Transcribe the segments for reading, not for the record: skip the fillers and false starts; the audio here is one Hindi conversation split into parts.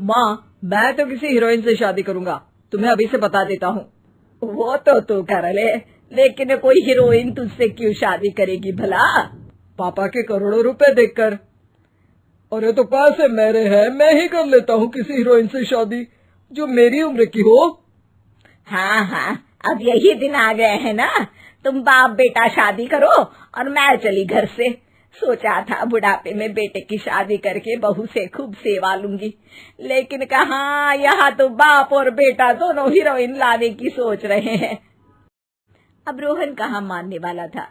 माँ मैं तो किसी हीरोइन से शादी करूंगा, तुम्हें अभी से बता देता हूँ। वो तो तू कर ले, लेकिन कोई हीरोइन तुझसे क्यों शादी करेगी भला? पापा के करोड़ों रुपए देखकर। अरे तो पैसे मेरे हैं, मैं ही कर लेता हूँ किसी हीरोइन से शादी जो मेरी उम्र की हो। हाँ हाँ, अब यही दिन आ गए हैं ना, तुम बाप बेटा शादी करो और मैं चली घर से। सोचा था बुढ़ापे में बेटे की शादी करके बहू से खूब सेवा लूंगी, लेकिन कहाँ, यहाँ तो बाप और बेटा दोनों हीरोइन लाने की सोच रहे हैं। अब रोहन कहाँ मानने वाला था,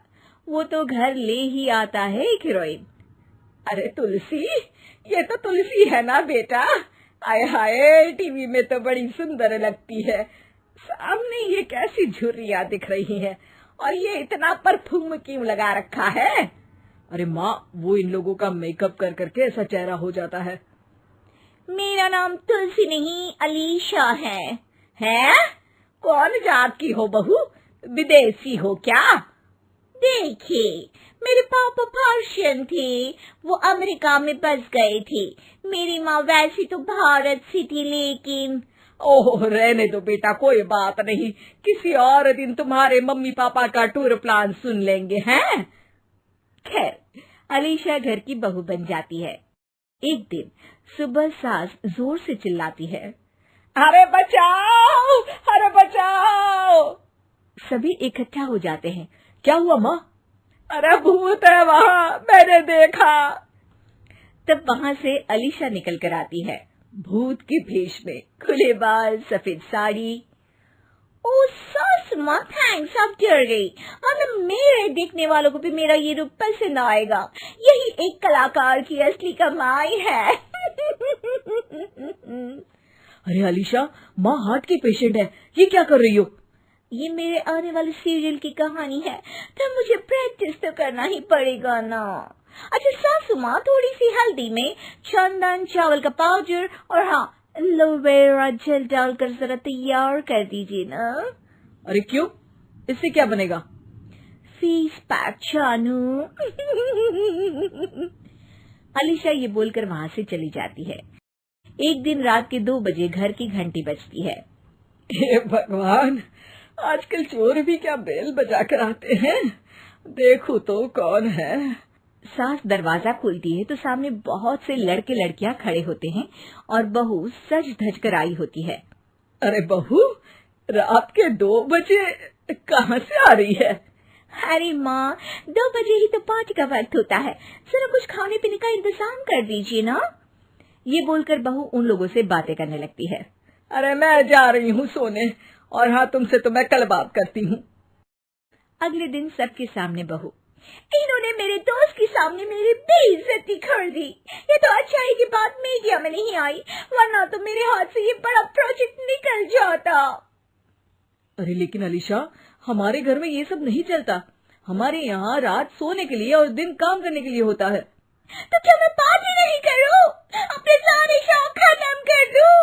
वो तो घर ले ही आता है एक हीरोइन। अरे तुलसी, ये तो तुलसी है ना बेटा? आय हाय, टीवी में तो बड़ी सुंदर लगती है, सामने ये कैसी झुर्रियां दिख रही है, और ये इतना परफ्यूम क्यों लगा रखा है? अरे माँ, वो इन लोगों का मेकअप कर करके ऐसा चेहरा हो जाता है। मेरा नाम तुलसी नहीं अलीशा है। हैं? कौन जात की हो बहू? विदेशी हो क्या? देखिए, मेरे पापा पर्शियन थे, वो अमेरिका में बस गए थे। मेरी माँ वैसी तो भारत से थी, लेकिन ओह रहने दो बेटा, कोई बात नहीं, किसी और दिन तुम्हारे मम्मी पापा का टूर प्लान सुन लेंगे हैं। खैर, अलीशा घर की बहू बन जाती है। एक दिन सुबह सास जोर से चिल्लाती है, अरे बचाओ, अरे बचाओ। सभी इकट्ठा हो जाते हैं। क्या हुआ माँ? अरे भूत है वहाँ, मैंने देखा। तब वहाँ से अलीशा निकल कर आती है, भूत के भेष में, खुले बाल, सफेद साड़ी। ओ सास माँ, थैंक्स, आप डर गई, वरना मेरे देखने वालों को भी मेरा ये रूप पसंद आएगा। यही एक कलाकार की असली कमाई है। अरे अलीशा, माँ हार्ट की पेशेंट है, ये क्या कर रही हो? ये मेरे आने वाले सीरियल की कहानी है, तो मुझे प्रैक्टिस तो करना ही पड़ेगा ना। अच्छा सासू माँ, थोड़ी सी हल्दी में चंदन, चावल का पाउडर और हाँ एलोवेरा जेल डालकर जरा तैयार कर दीजिए ना। अरे क्यों, इससे क्या बनेगा? फेस पैक जानू। अलीशा ये बोलकर वहाँ से चली जाती है। एक दिन रात के 2 बजे घर की घंटी बजती है। हे भगवान, आजकल चोर भी क्या बेल बजा कर आते हैं, देखो तो कौन है। सास दरवाजा खोलती है तो सामने बहुत से लड़के लड़कियां खड़े होते हैं और बहू सज धज कर आई होती है। अरे बहू, रात के 2 बजे कहाँ से आ रही है? अरे माँ, 2 बजे ही तो पार्टी का वक्त होता है, जरा कुछ खाने पीने का इंतजाम कर दीजिए ना। ये बोलकर बहू उन लोगों से बातें करने लगती है। अरे मैं जा रही हूँ सोने, और हाँ तुमसे तो मैं कल बात करती हूँ। अगले दिन सबके सामने बहू, इन्होंने मेरे दोस्त के सामने मेरी बेइज्जती कर दी। ये तो अच्छा है कि बात मीडिया में नहीं आई, वरना तो मेरे हाथ से ये बड़ा प्रोजेक्ट निकल जाता। अरे लेकिन अलीशा, हमारे घर में ये सब नहीं चलता, हमारे यहाँ रात सोने के लिए और दिन काम करने के लिए होता है। तो क्या मैं पार्टी नहीं करूं, अपने सारे शौक खत्म कर दूं?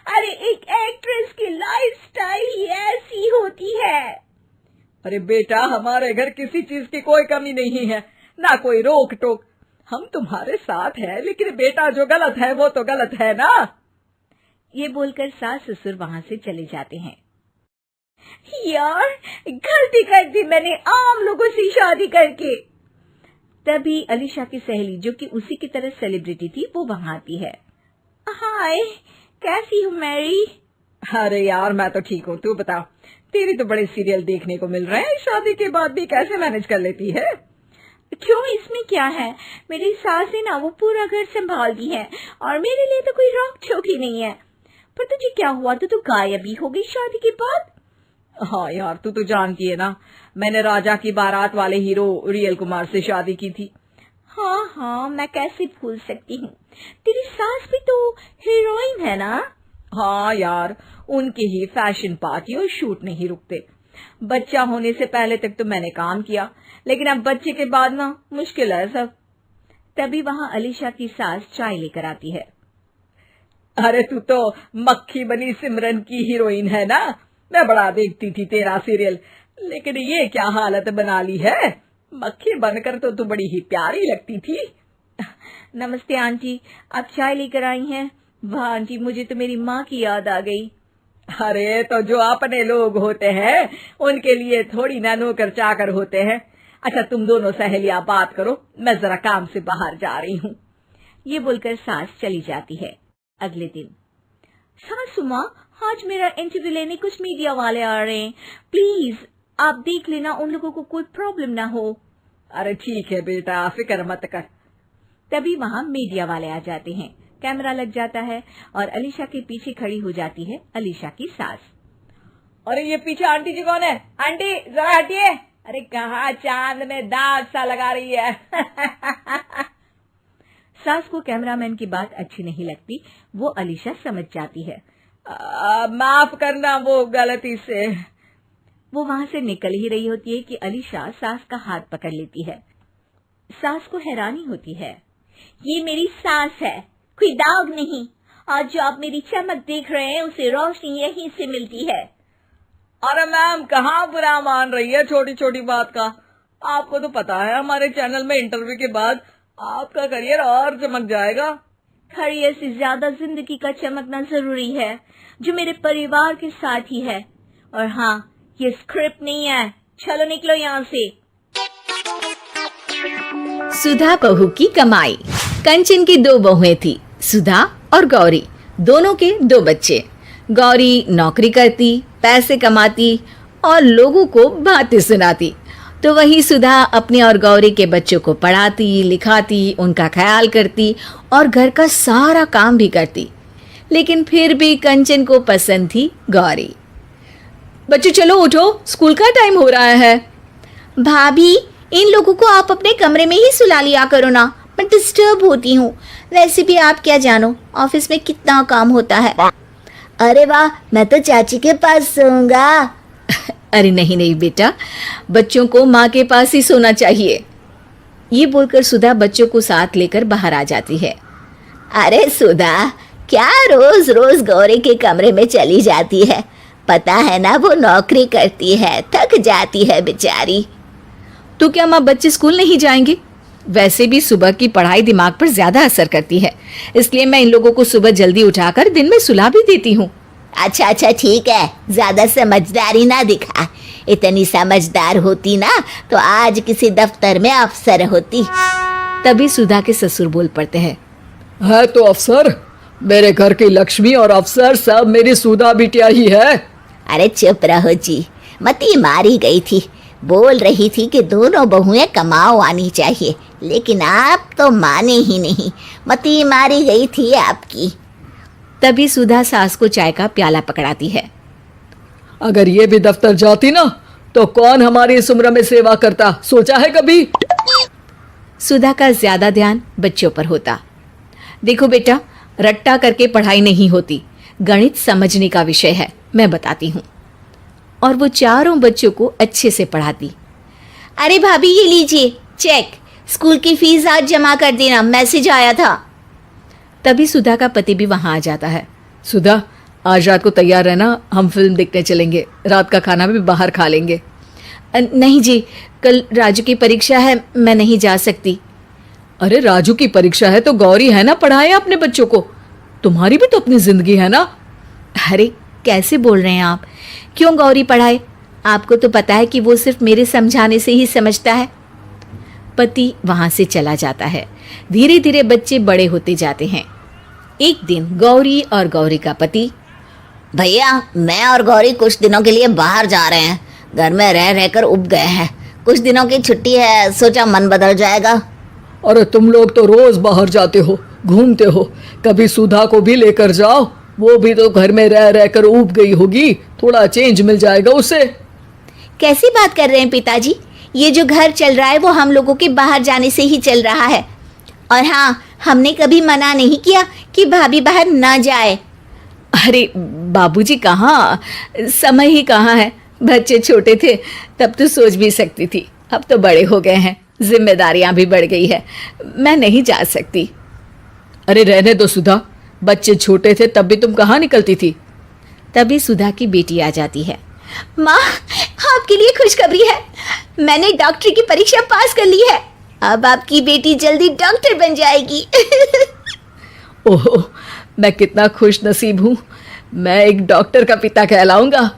अरे एक एक्ट्रेस की लाइफस्टाइल ही ऐसी होती है। अरे बेटा, हमारे घर किसी चीज की कोई कमी नहीं है, ना कोई रोक टोक, हम तुम्हारे साथ हैं, लेकिन बेटा जो गलत है वो तो गलत है ना। ये बोलकर सास ससुर वहाँ से चले जाते हैं। यार, गलती कर दी मैंने आम लोगों से शादी करके। तभी अलीशा की सहेली, जो कि उसी की तरह सेलिब्रिटी थी, वो वहाँ आती है। हाय, कैसी हो मैरी? अरे यार मैं तो ठीक हूँ, तू बता, तेरी तो बड़े सीरियल देखने को मिल रहे हैं, शादी के बाद भी कैसे मैनेज कर लेती है? क्यों, इसमें क्या है, मेरी सास है ना, वो पूरा घर संभालती है और मेरे लिए तो कोई रोक टोक ही नहीं है। पर तुझे क्या हुआ, तू गायब ही हो गई शादी के बाद? हाँ यार, तू तो जानती है ना, मैंने राजा की बारात वाले हीरो रियल कुमार से शादी की थी। हाँ हाँ, मैं कैसे भूल सकती हूँ, तेरी सास भी तो हीरोइन है ना। हाँ यार, उनके ही फैशन पार्टी और शूट नहीं रुकते। बच्चा होने से पहले तक तो मैंने काम किया, लेकिन अब बच्चे के बाद ना मुश्किल है सब। तभी वहाँ अलीशा की सास चाय लेकर आती है। अरे तू तो मक्खी बनी सिमरन की हीरोइन है ना, मैं बड़ा देखती थी तेरा सीरियल, लेकिन ये क्या हालत बना ली है, मक्खी बनकर तो तू बड़ी ही प्यारी लगती थी। नमस्ते आंटी, आप चाय लेकर आई हैं, वाह आंटी, मुझे तो मेरी माँ की याद आ गई। अरे तो जो अपने लोग होते हैं उनके लिए थोड़ी ना नौकर चाकर होते हैं। अच्छा तुम दोनों सहेलियां बात करो, मैं जरा काम से बाहर जा रही हूँ। ये बोलकर सास चली जाती है। अगले दिन, सासू माँ, आज मेरा इंटरव्यू लेने कुछ मीडिया वाले आ रहे हैं, प्लीज आप देख लेना उन लोगों को कोई प्रॉब्लम ना हो। अरे ठीक है बेटा, फिक्र मत कर। तभी वहाँ मीडिया वाले आ जाते हैं। कैमरा लग जाता है और अलीशा के पीछे खड़ी हो जाती है अलीशा की सास। अरे ये पीछे आंटी जी कौन है? आंटी जरा हटिए। अरे कहाँ चांद में दाग सा लगा रही है। सास को कैमरामैन की बात अच्छी नहीं लगती, वो अलीशा समझ जाती है। माफ करना, वो गलती से। वो वहां से निकल ही रही होती है कि अलीशा सास का हाथ पकड़ लेती है। सास को हैरानी होती है, ये मेरी सास है, कोई दाग नहीं। आज जो आप मेरी चमक देख रहे हैं उसे रोशनी यहीं से मिलती है। अरे मैम कहाँ बुरा मान रही है छोटी छोटी बात का। आपको तो पता है हमारे चैनल में इंटरव्यू के बाद आपका करियर और चमक जाएगा। करियर से ज्यादा जिंदगी का चमकना जरूरी है, जो मेरे परिवार के साथ ही है। और हाँ, ये स्क्रिप्ट नहीं है, चलो निकलो यहाँ से। सुधा बहू की कमाई। कंचन की 2 बहुएं थी, सुधा और गौरी। दोनों के 2 बच्चे। गौरी नौकरी करती, पैसे कमाती और लोगों को बातें सुनाती, तो वहीं सुधा अपने और गौरी के बच्चों को पढ़ाती लिखाती, उनका ख्याल करती और घर का सारा काम भी करती। लेकिन फिर भी कंचन को पसंद थी गौरी। बच्चों चलो उठो, स्कूल का टाइम हो रहा है। भाभी, इन लोगों को आप अपने कमरे में ही सुला लिया करो ना, मैं डिस्टर्ब होती हूँ। वैसे भी आप क्या जानो ऑफिस में कितना काम होता है। अरे वाह, मैं तो चाची के पास सोऊंगा। अरे नहीं नहीं बेटा, बच्चों को माँ के पास ही सोना चाहिए। ये बोलकर सुधा बच्चों को साथ लेकर बाहर आ जाती है। अरे सुधा, क्या रोज रोज गौरी के कमरे में चली जाती है? पता है ना वो नौकरी करती है, थक जाती है बेचारी। तो क्या माँ बच्चे स्कूल नहीं जाएंगे? वैसे भी सुबह की पढ़ाई दिमाग पर ज्यादा असर करती है, इसलिए मैं इन लोगों को सुबह जल्दी उठाकर दिन में सुला भी देती हूँ। अच्छा ठीक है, ज्यादा समझदारी ना दिखा। इतनी समझदार होती ना तो आज किसी दफ्तर में अफसर होती। तभी सुधा के ससुर बोल पड़ते हैं, है तो अफसर, मेरे घर की लक्ष्मी और अफसर सब मेरी सुधा बिटिया ही है। अरे चुप रहो जी, मती मारी गई थी, बोल रही थी कि दोनों बहुएं कमाओ आनी चाहिए, लेकिन आप तो माने ही नहीं, मती मारी गई थी आपकी। तभी सुधा सास को चाय का प्याला पकड़ाती है। अगर ये भी दफ्तर जाती ना तो कौन हमारी इस उम्र में सेवा करता, सोचा है कभी? सुधा का ज्यादा ध्यान बच्चों पर होता। देखो बेटा, रट्टा करके पढ़ाई नहीं होती, गणित समझने का विषय है, मैं बताती हूँ। और वो चारों बच्चों को अच्छे से पढ़ाती। अरे भाभी ये लीजिए चेक, स्कूल की फीस आज जमा कर देना, मैसेज आया था। तभी सुधा का पति भी वहां आ जाता है। सुधा, आज रात को तैयार रहना, हम फिल्म देखने चलेंगे, रात का खाना भी बाहर खा लेंगे। नहीं जी, कल राजू की परीक्षा है, मैं नहीं जा सकती। अरे राजू की परीक्षा है तो गौरी है ना, पढ़ाए अपने बच्चों को, तुम्हारी भी तो अपनी जिंदगी है ना। अरे कैसे बोल रहे हैं आप, क्यों गौरी पढ़ाए? आपको तो पता है कि वो सिर्फ मेरे समझाने से ही समझता है। पति वहां से चला जाता है। धीरे धीरे बच्चे बड़े होते जाते हैं। एक दिन गौरी और गौरी का पति, भैया मैं और गौरी कुछ दिनों के लिए बाहर जा रहे हैं, घर में रह रहकर उब गए हैं, कुछ दिनों की छुट्टी है, सोचा मन बदल जाएगा। अरे तुम लोग तो रोज बाहर जाते हो, घूमते हो, कभी सुधा को भी लेकर जाओ, वो भी तो घर में रह रहकर ऊब गई होगी, थोड़ा चेंज मिल जाएगा उसे। कैसी बात कर रहे हैं पिताजी, ये जो घर चल रहा है वो हम लोगों के बाहर जाने से ही चल रहा है। और हाँ, हमने कभी मना नहीं किया कि भाभी बाहर ना जाए। अरे बाबूजी कहाँ, समय ही कहाँ है, बच्चे छोटे थे तब तो सोच भी सकती थी, अब तो बड़े हो गए हैं, जिम्मेदारियां भी बढ़ गई है, मैं नहीं जा सकती। अरे रहने दो सुधा, बच्चे छोटे थे तब भी तुम कहाँ निकलती थी। तभी सुधा की बेटी आ जाती है। माँ, आपके लिए खुशखबरी है, मैंने डॉक्टरी की परीक्षा पास कर ली है, अब आपकी बेटी जल्दी डॉक्टर बन जाएगी। ओह, मैं कितना खुश नसीब हूँ। मैं एक डॉक्टर का पिता कहलाऊंगा।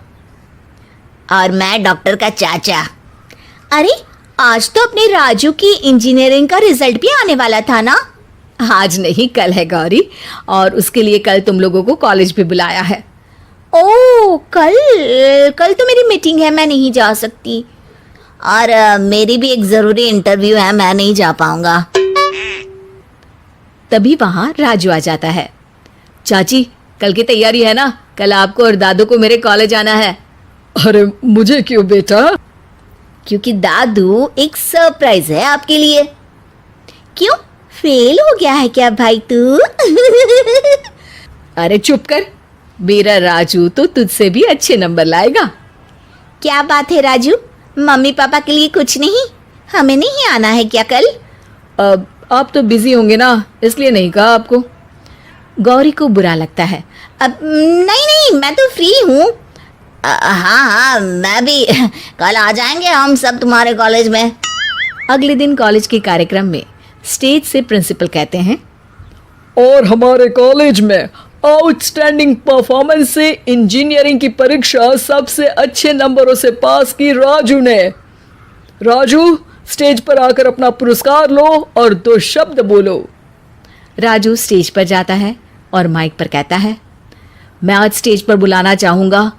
और मैं डॉक्टर का चाचा। अरे आज तो अपने राजू की इंजीनियरिंग का रिजल्ट भी आने वाला था ना? आज नहीं, कल है गौरी, और उसके लिए कल तुम लोगों को कॉलेज भी बुलाया है। ओ कल कल तो मेरी मीटिंग है, मैं नहीं जा सकती। और मेरी भी एक जरूरी इंटरव्यू है, मैं नहीं जा पाऊंगा। तभी वहां राजू आ जाता है। चाची, कल की तैयारी है ना? कल आपको और दादू को मेरे कॉलेज आना है। अरे मुझे क्यों बेटा? क्योंकि दादू एक सरप्राइज है आपके लिए। क्यों, फेल हो गया है क्या भाई तू? अरे चुप कर, मेरा राजू तो तुझसे भी अच्छे नंबर लाएगा। क्या बात है राजू, मम्मी पापा के लिए कुछ नहीं? हमें नहीं आना है क्या कल? अब आप तो बिजी होंगे ना, इसलिए नहीं कहा आपको। गौरी को बुरा लगता है। अब नहीं, मैं तो फ्री हूँ। हाँ, मैं भी। कल आ जाएंगे हम सब तुम्हारे कॉलेज में। अगले दिन कॉलेज के कार्यक्रम में स्टेज से प्रिंसिपल कहते हैं, और हमारे कॉलेज में आउटस्टैंडिंग परफॉर्मेंस से इंजीनियरिंग की परीक्षा सबसे अच्छे नंबरों से पास की राजू ने। राजू, स्टेज पर आकर अपना पुरस्कार लो और 2 शब्द बोलो। राजू स्टेज पर जाता है और माइक पर कहता है, मैं आज स्टेज पर बुलाना चाहूँगा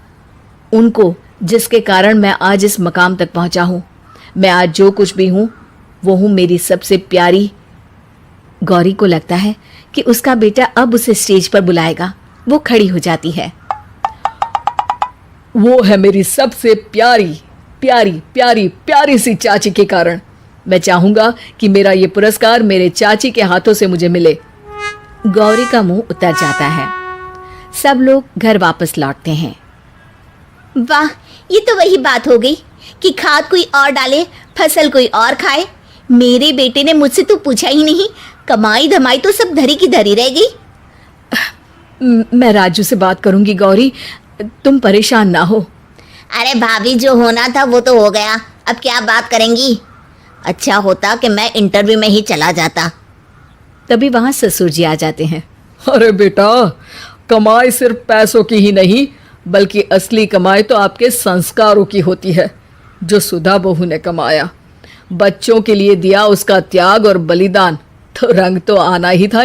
उनको जिसके कारण मैं आज इस मकाम तक पहुँचा हूँ। मैं आज जो कुछ भी हूँ वो हूँ मेरी सबसे प्यारी। गौरी को लगता है कि उसका बेटा अब उसे स्टेज पर बुलाएगा। वो खड़ी हो जाती है। वो है मेरी सबसे प्यारी प्यारी प्यारी प्यारी सी चाची के कारण। मैं चाहूंगा कि मेरा ये पुरस्कार मेरे चाची के हाथों से मुझे मिले। गौरी का मुंह उतर जाता है। सब लोग घर वापस लौटते हैं। वाह, ये तो वही बात हो गई कि खाद कोई और डाले, फसल कोई और खाए। मेरे बेटे ने मुझसे तो पूछा ही नहीं, कमाई धमाई तो सब धरी की धरी रह गई। मैं राजू से बात करूंगी गौरी, तुम परेशान ना हो। अरे भाभी, जो होना था वो तो हो गया, अब क्या बात करेंगी? अच्छा होता कि मैं इंटरव्यू में ही चला जाता। तभी वहां ससुर जी आ जाते हैं। अरे बेटा, कमाई सिर्फ पैसों की ही नहीं बल्कि असली कमाई तो आपके संस्कारों की होती है, जो सुधा बहू ने कमाया। बच्चों के लिए दिया उसका त्याग और बलिदान, तो रंग तो आना ही था।